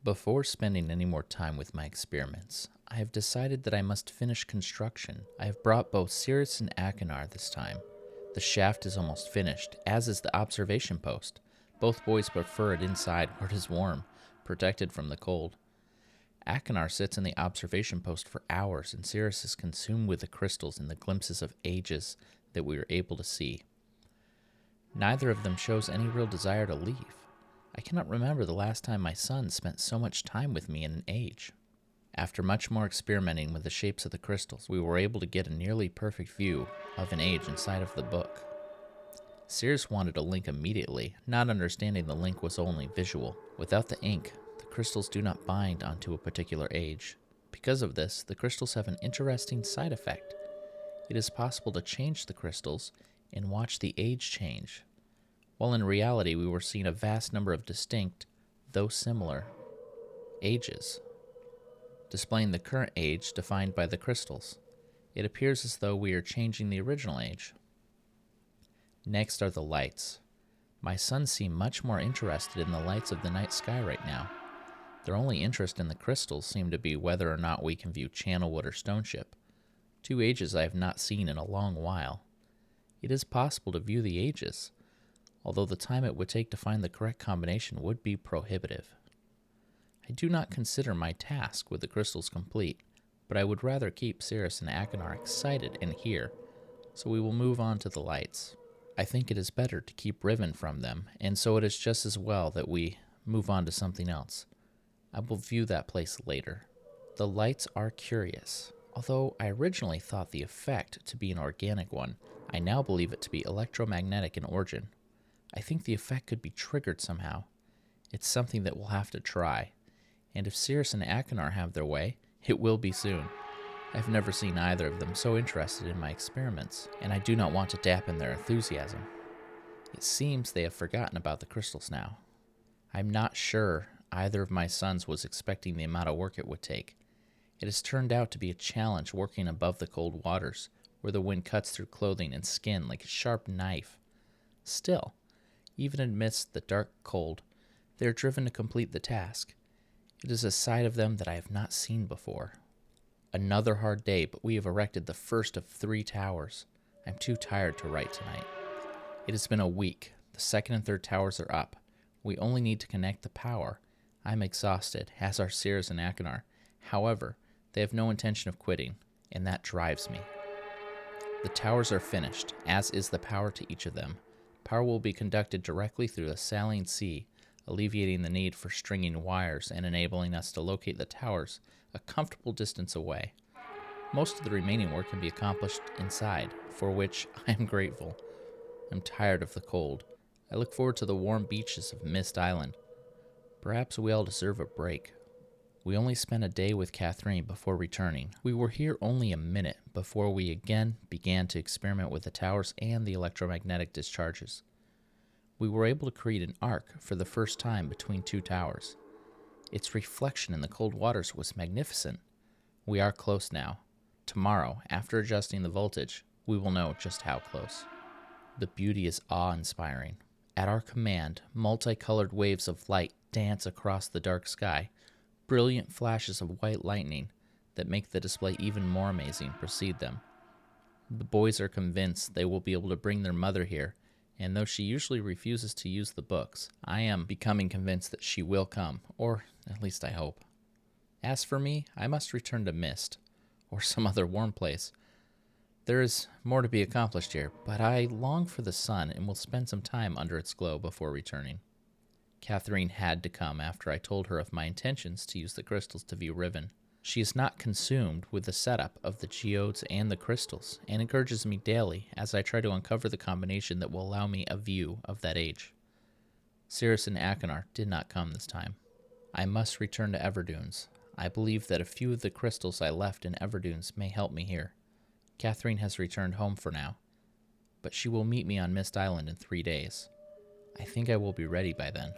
Before spending any more time with my experiments, I have decided that I must finish construction. I have brought both Cirrus and Achenar this time. The shaft is almost finished, as is the observation post. Both boys prefer it inside where it is warm, protected from the cold. Achenar sits in the observation post for hours, and Cirrus is consumed with the crystals and the glimpses of ages that we are able to see. Neither of them shows any real desire to leave. I cannot remember the last time my son spent so much time with me in an age. After much more experimenting with the shapes of the crystals, we were able to get a nearly perfect view of an age inside of the book. Cirrus wanted a link immediately, not understanding the link was only visual. Without the ink, the crystals do not bind onto a particular age. Because of this, the crystals have an interesting side effect. It is possible to change the crystals and watch the age change, while in reality we were seeing a vast number of distinct, though similar, ages, displaying the current age defined by the crystals. It appears as though we are changing the original age. Next are the lights. My sons seem much more interested in the lights of the night sky right now. Their only interest in the crystals seem to be whether or not we can view Channelwood or Stoneship, two ages I have not seen in a long while. It is possible to view the ages, although the time it would take to find the correct combination would be prohibitive. I do not consider my task with the crystals complete, but I would rather keep Cirrus and Achenar excited and here, so we will move on to the lights. I think it is better to keep Riven from them, and so it is just as well that we move on to something else. I will view that place later. The lights are curious. Although I originally thought the effect to be an organic one, I now believe it to be electromagnetic in origin. I think the effect could be triggered somehow. It's something that we'll have to try, and if Cirrus and Achenar have their way, it will be soon. I've never seen either of them so interested in my experiments, and I do not want to dampen their enthusiasm. It seems they have forgotten about the crystals now. I'm not sure either of my sons was expecting the amount of work it would take. It has turned out to be a challenge working above the cold waters, where the wind cuts through clothing and skin like a sharp knife. Still, even amidst the dark cold, they are driven to complete the task. It is a side of them that I have not seen before. Another hard day, but we have erected the first of 3 towers. I'm too tired to write tonight. It has been a week. The second and third towers are up. We only need to connect the power. I'm exhausted, as are Cirrus and Achenar. However, they have no intention of quitting, and that drives me. The towers are finished, as is the power to each of them. Power will be conducted directly through the saline sea, alleviating the need for stringing wires and enabling us to locate the towers a comfortable distance away. Most of the remaining work can be accomplished inside, for which I am grateful. I'm tired of the cold. I look forward to the warm beaches of Mist Island. Perhaps we all deserve a break. We only spent a day with Catherine before returning. We were here only a minute before we again began to experiment with the towers and the electromagnetic discharges. We were able to create an arc for the first time between 2 towers. Its reflection in the cold waters was magnificent. We are close now. Tomorrow, after adjusting the voltage, we will know just how close. The beauty is awe-inspiring. At our command, multicolored waves of light dance across the dark sky. Brilliant flashes of white lightning that make the display even more amazing precede them. The boys are convinced they will be able to bring their mother here, and though she usually refuses to use the books, I am becoming convinced that she will come, or at least I hope. As for me, I must return to Myst, or some other warm place. There is more to be accomplished here, but I long for the sun and will spend some time under its glow before returning. Catherine had to come after I told her of my intentions to use the crystals to view Riven. She is not consumed with the setup of the geodes and the crystals, and encourages me daily as I try to uncover the combination that will allow me a view of that age. Cirrus and Achenar did not come this time. I must return to Everdunes. I believe that a few of the crystals I left in Everdunes may help me here. Catherine has returned home for now, but she will meet me on Mist Island in 3 days. I think I will be ready by then.